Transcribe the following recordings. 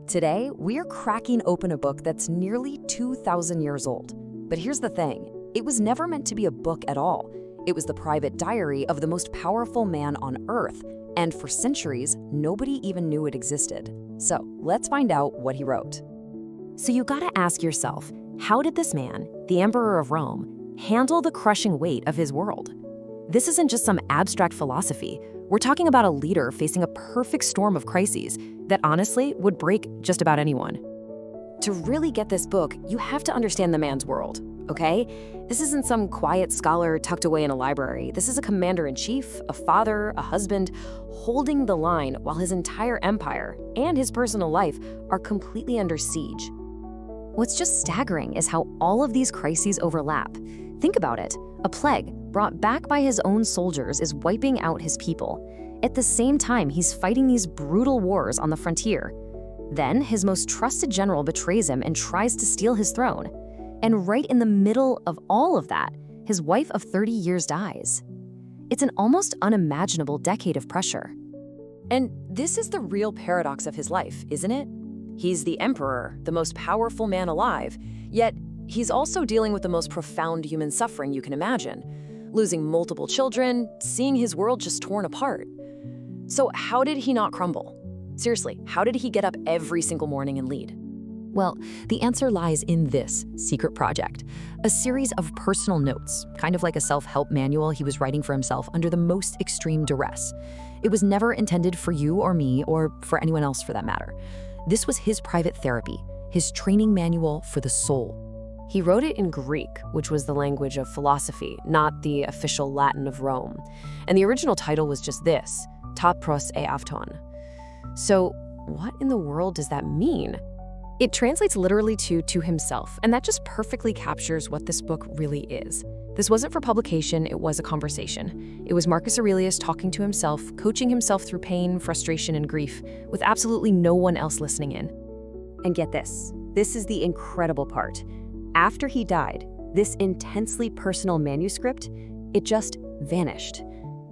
Today, we're cracking open a book that's nearly 2,000 years old. But here's the thing, it was never meant to be a book at all. It was the private diary of the most powerful man on Earth, and for centuries, nobody even knew it existed. So let's find out what he wrote. So you gotta ask yourself, how did this man, the Emperor of Rome, handle the crushing weight of his world? This isn't just some abstract philosophy. We're talking about a leader facing a perfect storm of crises that honestly would break just about anyone. To really get this book, you have to understand the man's world, okay? This isn't some quiet scholar tucked away in a library. This is a commander-in-chief, a father, a husband, holding the line while his entire empire and his personal life are completely under siege. What's just staggering is how all of these crises overlap. Think about it. A plague brought back by his own soldiers is wiping out his people. At the same time, he's fighting these brutal wars on the frontier. Then, his most trusted general betrays him and tries to steal his throne. And right in the middle of all of that, his wife of 30 years dies. It's an almost unimaginable decade of pressure. And this is the real paradox of his life, isn't it? He's the emperor, the most powerful man alive, yet he's also dealing with the most profound human suffering you can imagine, losing multiple children, seeing his world just torn apart. So how did he not crumble? Seriously, how did he get up every single morning and lead? Well, the answer lies in this secret project, a series of personal notes, kind of like a self-help manual he was writing for himself under the most extreme duress. It was never intended for you or me or for anyone else for that matter. This was his private therapy, his training manual for the soul. He wrote it in Greek, which was the language of philosophy, not the official Latin of Rome. And the original title was just this, Ta pros e avton. So what in the world does that mean? It translates literally to himself, and that just perfectly captures what this book really is. This wasn't for publication, it was a conversation. It was Marcus Aurelius talking to himself, coaching himself through pain, frustration, and grief, with absolutely no one else listening in. And get this is the incredible part. After he died, this intensely personal manuscript, it just vanished.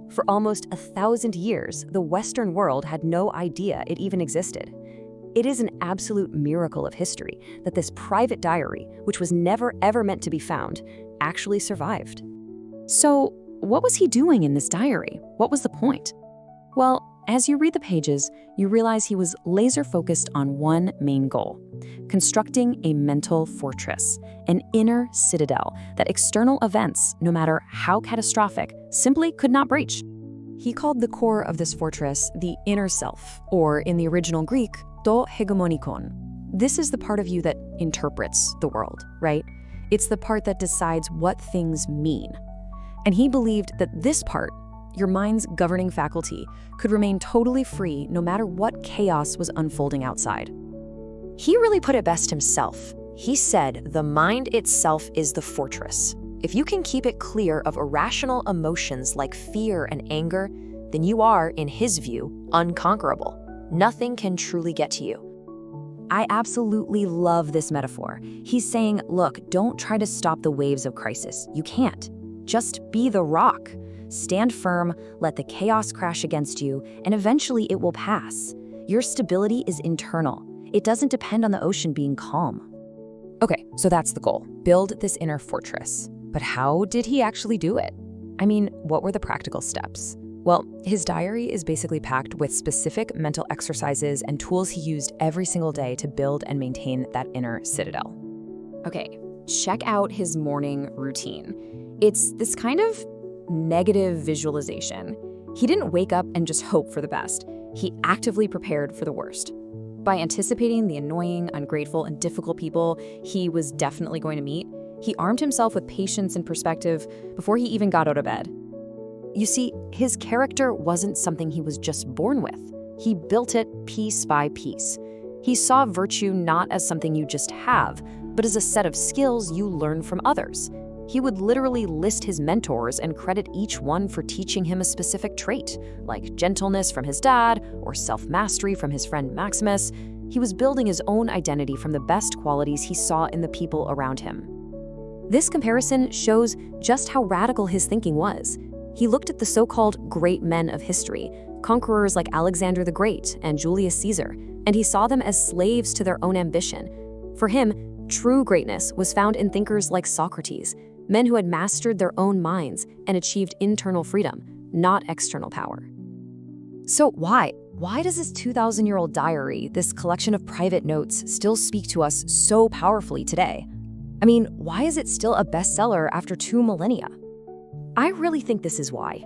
For almost 1,000 years, the Western world had no idea it even existed. It is an absolute miracle of history that this private diary, which was never ever meant to be found, actually survived. So, what was he doing in this diary? What was the point? Well, as you read the pages, you realize he was laser-focused on one main goal: constructing a mental fortress, an inner citadel that external events, no matter how catastrophic, simply could not breach. He called the core of this fortress the inner self, or in the original Greek, to hegemonikon. This is the part of you that interprets the world, right? It's the part that decides what things mean. And he believed that this part, your mind's governing faculty, could remain totally free no matter what chaos was unfolding outside. He really put it best himself. He said the mind itself is the fortress. If you can keep it clear of irrational emotions like fear and anger, then you are, in his view, unconquerable. Nothing can truly get to you. I absolutely love this metaphor. He's saying, look, don't try to stop the waves of crisis. You can't. Just be the rock. Stand firm, let the chaos crash against you, and eventually it will pass. Your stability is internal. It doesn't depend on the ocean being calm. Okay, so that's the goal. Build this inner fortress. But how did he actually do it? I mean, what were the practical steps? Well, his diary is basically packed with specific mental exercises and tools he used every single day to build and maintain that inner citadel. Okay, check out his morning routine. It's this kind of negative visualization. He didn't wake up and just hope for the best. He actively prepared for the worst. By anticipating the annoying, ungrateful, and difficult people he was definitely going to meet, he armed himself with patience and perspective before he even got out of bed. You see, his character wasn't something he was just born with. He built it piece by piece. He saw virtue not as something you just have, but as a set of skills you learn from others. He would literally list his mentors and credit each one for teaching him a specific trait, like gentleness from his dad or self-mastery from his friend Maximus. He was building his own identity from the best qualities he saw in the people around him. This comparison shows just how radical his thinking was. He looked at the so-called great men of history, conquerors like Alexander the Great and Julius Caesar, and he saw them as slaves to their own ambition. For him, true greatness was found in thinkers like Socrates, men who had mastered their own minds and achieved internal freedom, not external power. So why? Why does this 2,000-year-old diary, this collection of private notes, still speak to us so powerfully today? I mean, why is it still a bestseller after 2 millennia? I really think this is why.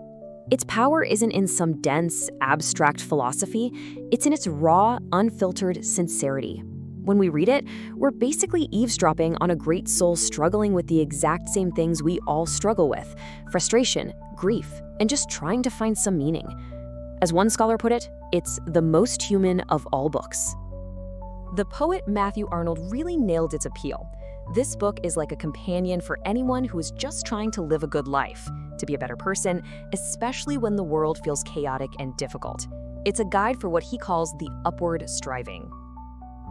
Its power isn't in some dense, abstract philosophy, it's in its raw, unfiltered sincerity. When we read it, we're basically eavesdropping on a great soul struggling with the exact same things we all struggle with: frustration, grief, and just trying to find some meaning. As one scholar put it, it's the most human of all books. The poet Matthew Arnold really nailed its appeal. This book is like a companion for anyone who is just trying to live a good life, to be a better person, especially when the world feels chaotic and difficult. It's a guide for what he calls the upward striving.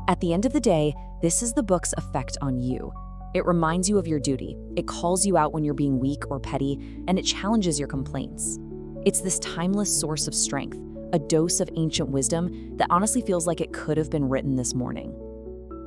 At the end of the day, this is the book's effect on you. It reminds you of your duty, it calls you out when you're being weak or petty, and it challenges your complaints. It's this timeless source of strength, a dose of ancient wisdom that honestly feels like it could have been written this morning.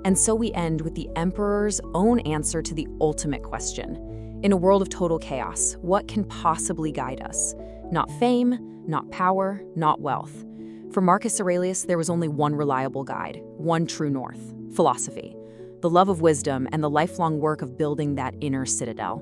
And so we end with the emperor's own answer to the ultimate question. In a world of total chaos, what can possibly guide us? Not fame, not power, not wealth. For Marcus Aurelius, there was only one reliable guide, one true north: philosophy, the love of wisdom and the lifelong work of building that inner citadel.